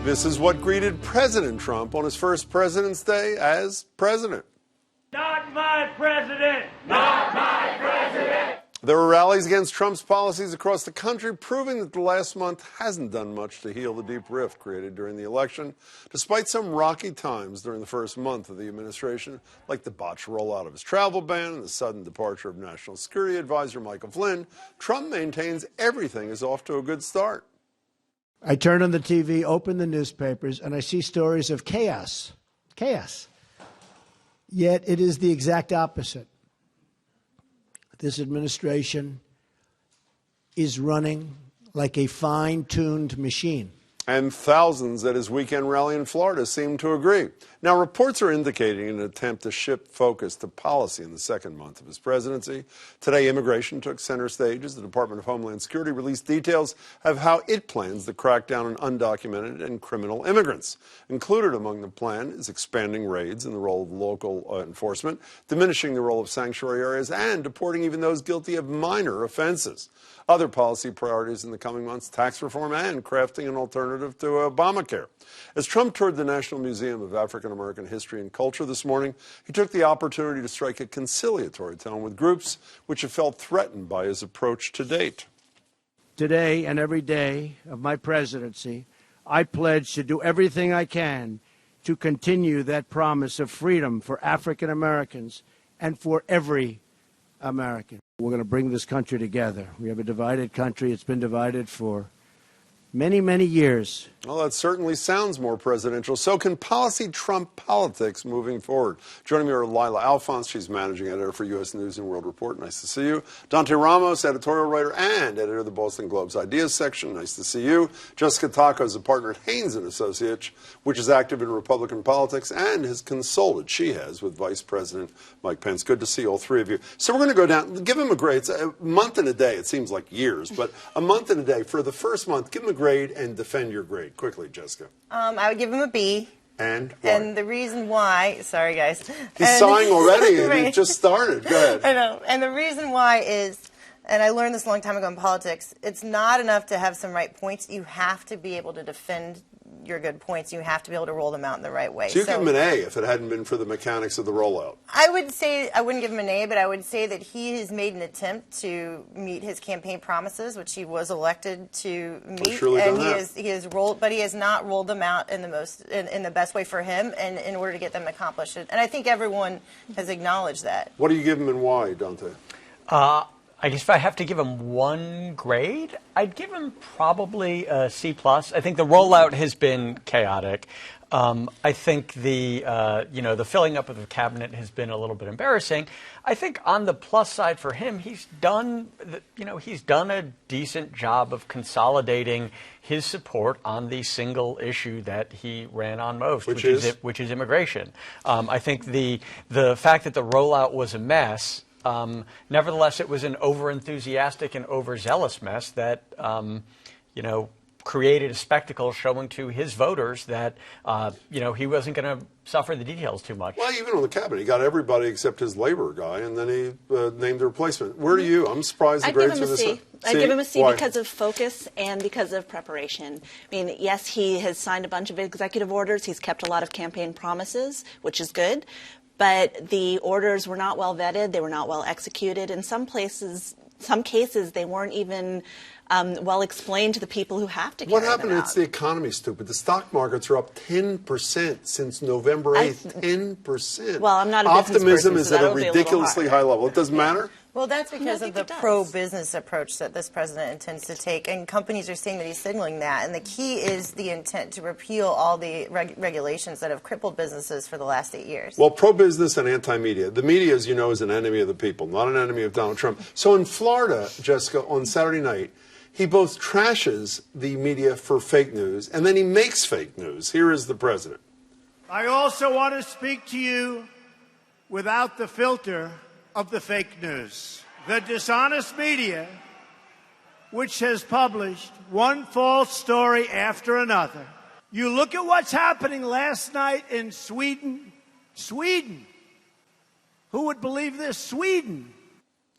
This is what greeted President Trump on his first President's Day as president. Not my president! Not my president! There were rallies against Trump's policies across the country, proving that the last month hasn't done much to heal the deep rift created during the election, despite some rocky times during the first month of the administration, like the botched rollout of his travel ban and the sudden departure of National Security Advisor Michael Flynn. Trump maintains everything is off to a good start. I turn on the TV, open the newspapers, and I see stories of chaos. Chaos. Yet it is the exact opposite. This administration is running like a fine-tuned machine. And thousands at his weekend rally in Florida seem to agree. Now, reports are indicating an attempt to shift focus to policy in the second month of his presidency. Today, immigration took center stage as the Department of Homeland Security released details of how it plans to crack down on undocumented and criminal immigrants. Included among the plan is expanding raids in the role of local enforcement, diminishing the role of sanctuary areas, and deporting even those guilty of minor offenses. Other policy priorities in the coming months, tax reform and crafting an alternative to Obamacare. As Trump toured the National Museum of African American History and Culture this morning, he took the opportunity to strike a conciliatory tone with groups which have felt threatened by his approach to date. Today and every day of my presidency, I pledge to do everything I can to continue that promise of freedom for African Americans and for every American. We're going to bring this country together. We have a divided country. It's been divided for many, many years. Well, that certainly sounds more presidential. So can policy trump politics moving forward? Joining me are Lila Alphonse. She's managing editor for U.S. News and World Report. Nice to see you. Dante Ramos, editorial writer and editor of the Boston Globe's Ideas section. Nice to see you. Jessica Taco is a partner at Haynes & Associates, which is active in Republican politics and has consulted, she has, with Vice President Mike Pence. Good to see all three of you. So we're going to go down, give him a grade. It's a month and a day. It seems like years, but a month and a day. For the first month, give him a grade and defend your grade. Quickly, Jessica. I would give him a B. And why? And the reason why, sorry guys. He's sighing already and he just started. Go ahead. I know. And the reason why is, and I learned this a long time ago in politics, it's not enough to have some right points. You have to be able to defend your good points. You have to be able to roll them out in the right way. So you give him an A if it hadn't been for the mechanics of the rollout. I would say, I wouldn't give him an A, but I would say that he has made an attempt to meet his campaign promises, which he was elected to meet. And he has rolled, but he has not rolled them out in the best way for him and in order to get them accomplished. And I think everyone has acknowledged that. What do you give him and why, Dante? I guess if I have to give him one grade, I'd give him probably a C+. I think the rollout has been chaotic. I think the filling up of the cabinet has been a little bit embarrassing. I think on the plus side for him, he's done a decent job of consolidating his support on the single issue that he ran on most, which is immigration. I think the fact that the rollout was a mess. Nevertheless, it was an over-enthusiastic and overzealous mess that, created a spectacle showing to his voters that, he wasn't going to suffer the details too much. Well, even on the cabinet, he got everybody except his labor guy, and then he named the replacement. Where do you? I'm surprised the grades are this high. I'd give him a C Why? because of focus and because of preparation. I mean, yes, he has signed a bunch of executive orders. He's kept a lot of campaign promises, which is good. But the orders were not well vetted. They were not well executed. In some cases, they weren't even well explained to the people who have to carry them out. What happened? It's the economy, stupid. The stock markets are up 10% since November 8th. 10%. Well, I'm not a business Optimism person, is so at a that'll be ridiculously high level. It doesn't matter? Well, that's because of the pro-business approach that this president intends to take, and companies are saying that he's signaling that. And the key is the intent to repeal all the regulations that have crippled businesses for the last 8 years. Well, pro-business and anti-media. The media, as you know, is an enemy of the people, not an enemy of Donald Trump. So in Florida, Jessica, on Saturday night, he both trashes the media for fake news, and then he makes fake news. Here is the president. I also want to speak to you without the filter of the fake news. The dishonest media, which has published one false story after another. You look at what's happening last night in Sweden. Sweden. Who would believe this? Sweden.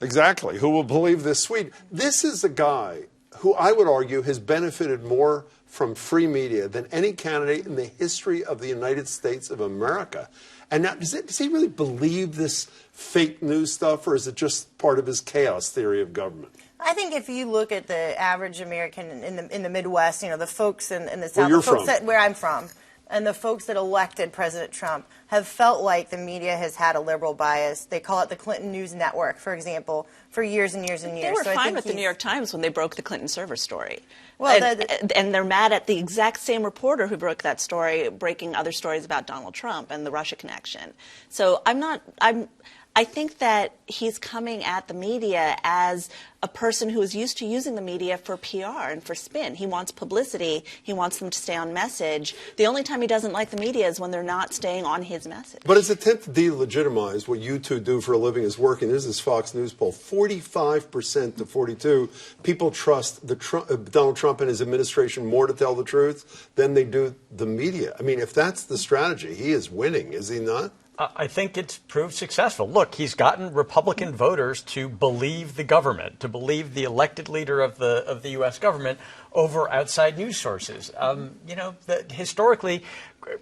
Exactly. Who will believe this? Sweden. This is a guy who I would argue has benefited more from free media than any candidate in the history of the United States of America. And now, does he really believe this fake news stuff, or is it just part of his chaos theory of government? I think if you look at the average American in the Midwest, you know, the folks in the South, Where you're the folks from. where I'm from, and the folks that elected President Trump have felt like the media has had a liberal bias. They call it the Clinton News Network, for example, for years and years and years. They were So I fine think with the New York Times when they broke the Clinton server story. Well, and they're mad at the exact same reporter who broke that story, breaking other stories about Donald Trump and the Russia connection. So I think that he's coming at the media as a person who is used to using the media for PR and for spin. He wants publicity. He wants them to stay on message. The only time he doesn't like the media is when they're not staying on his message. But his attempt to delegitimize what you two do for a living is working. This is Fox News poll. 45% to 42 people trust Donald Trump and his administration more to tell the truth than they do the media. I mean, if that's the strategy, he is winning, is he not? I think it's proved successful. Look, he's gotten Republican voters to believe the government, to believe the elected leader of the U.S. government over outside news sources. Historically,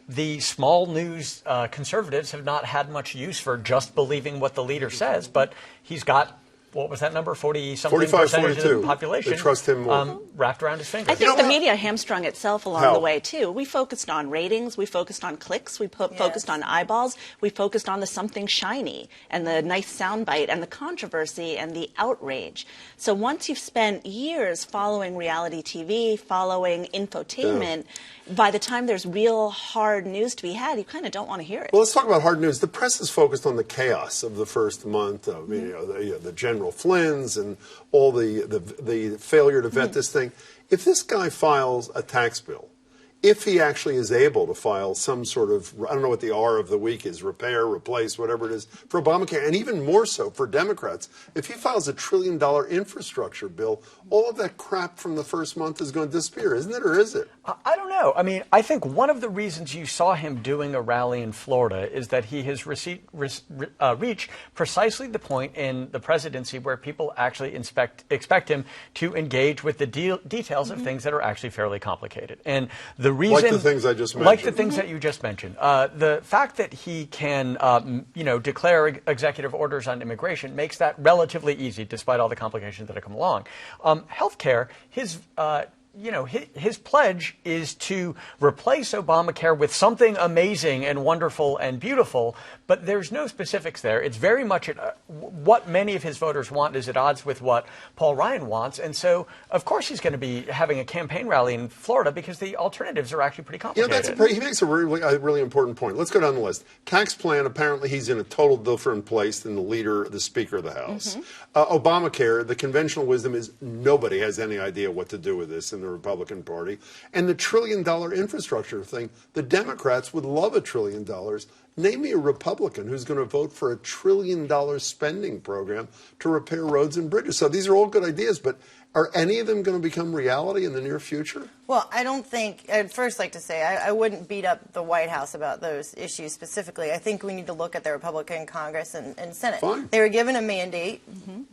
the small news conservatives have not had much use for just believing what the leader says, but he's got, what was that number, 40-something 45, percentage 42. of the population They trust him more. Wrapped around his finger. I think the media hamstrung itself along How? the way, too. We focused on ratings. We focused on clicks. We focused on eyeballs. We focused on the something shiny and the nice soundbite and the controversy and the outrage. So once you've spent years following reality TV, following infotainment, by the time there's real hard news to be had, you kind of don't want to hear it. Well, let's talk about hard news. The press is focused on the chaos of the first month, of the General Flynn's and all the failure to vet this thing. If this guy files a tax bill, if he actually is able to file some sort of, I don't know what the R of the week is, repair, replace, whatever it is, for Obamacare, and even more so for Democrats, if he files $1 trillion infrastructure bill, all of that crap from the first month is going to disappear, isn't it, or is it? I don't know. I mean, I think one of the reasons you saw him doing a rally in Florida is that he has reached precisely the point in the presidency where people actually expect him to engage with the details of things that are actually fairly complicated. And the reason, like the things I just mentioned. Like the things that you just mentioned. The fact that he can, declare executive orders on immigration makes that relatively easy, despite all the complications that have come along. Healthcare, his pledge is to replace Obamacare with something amazing and wonderful and beautiful, but there's no specifics there. It's very much what many of his voters want is at odds with what Paul Ryan wants. And so, of course, he's going to be having a campaign rally in Florida because the alternatives are actually pretty complicated. He makes a really important point. Let's go down the list. Tax plan, apparently he's in a total different place than the Speaker of the House. Obamacare, the conventional wisdom is nobody has any idea what to do with this in the Republican Party. And the $1 trillion infrastructure thing, the Democrats would love $1 trillion. Name me a Republican who's going to vote for a $1 trillion spending program to repair roads and bridges. So these are all good ideas, but are any of them going to become reality in the near future? Well, I don't think, I'd first like to say, I wouldn't beat up the White House about those issues specifically. I think we need to look at the Republican Congress and Senate. Fine. They were given a mandate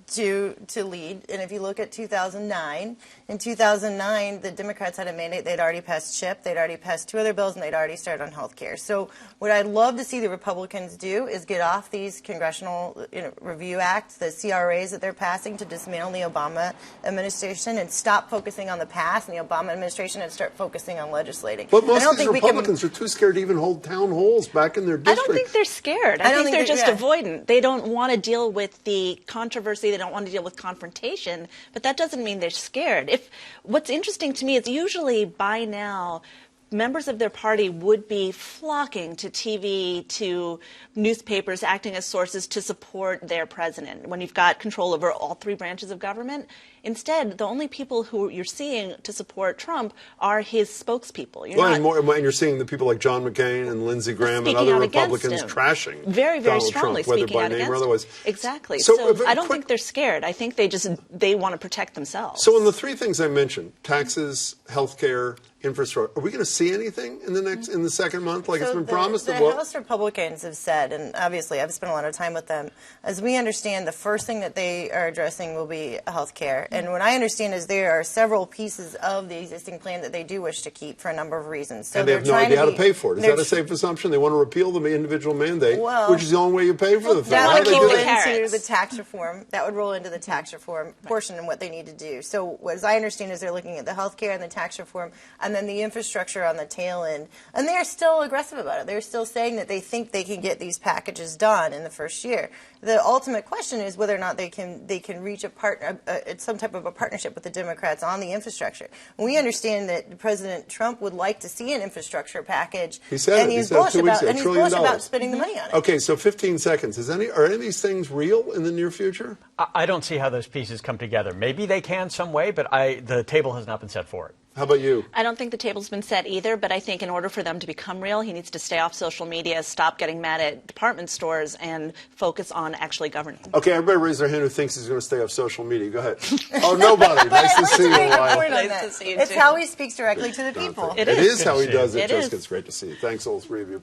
to lead, and if you look at 2009, in 2009, the Democrats had a mandate. They'd already passed CHIP, they'd already passed 2 other bills, and they'd already started on health care. So what I'd love to see the Republicans do is get off these Congressional Review Acts, the CRAs that they're passing to dismantle the Obama administration, and stop focusing on the past and the Obama administration and start focusing on legislating. But most of these Republicans are too scared to even hold town halls back in their district. I don't think they're scared. I think they're just avoidant. They don't want to deal with the controversy. They don't want to deal with confrontation. But that doesn't mean they're scared. What's interesting to me is usually by now, members of their party would be flocking to TV, to newspapers, acting as sources to support their president when you've got control over all 3 branches of government. Instead, the only people who you're seeing to support Trump are his spokespeople. And you're seeing the people like John McCain and Lindsey Graham and other Republicans trashing very, very Donald strongly Trump, speaking whether out by name against or otherwise. Exactly. So I don't think they're scared. I think they want to protect themselves. So in the 3 things I mentioned, taxes, healthcare, infrastructure, are we going to see anything in the second month like it's been promised? The House Republicans have said, and obviously I've spent a lot of time with them, as we understand, the first thing that they are addressing will be healthcare. And what I understand is there are several pieces of the existing plan that they do wish to keep for a number of reasons. So And they they're have no trying idea how to be- pay for it. Is they're that a safe assumption? They want to repeal the individual mandate, Well, which is the only way you pay for the thing. That Why would do they roll do the that? into carrots. the tax reform. That would roll into the tax reform portion and what they need to do. So, as I understand, is they're looking at the health care and the tax reform, and then the infrastructure on the tail end. And they are still aggressive about it. They're still saying that they think they can get these packages done in the first year. The ultimate question is whether or not they can reach some type of a partnership with the Democrats on the infrastructure. We understand that President Trump would like to see an infrastructure package, He said and it. He he's said bullish 2 weeks about ago, and he's $1 trillion. bullish about spending the money on it. Okay, so 15 seconds. Are any of these things real in the near future? I don't see how those pieces come together. Maybe they can some way, but the table has not been set for it. How about you? I don't think the table's been set either, but I think in order for them to become real, he needs to stay off social media, stop getting mad at department stores, and focus on actually governing. Okay, everybody raise their hand who thinks he's going to stay off social media. Go ahead. Oh, nobody. Nice to see you, Make a Wyatt. point on Nice that. to see you, It's too. how he speaks directly to the people. It is how he Good to see does you. it, It Jessica. is. It's great to see you. Thanks, all three of you.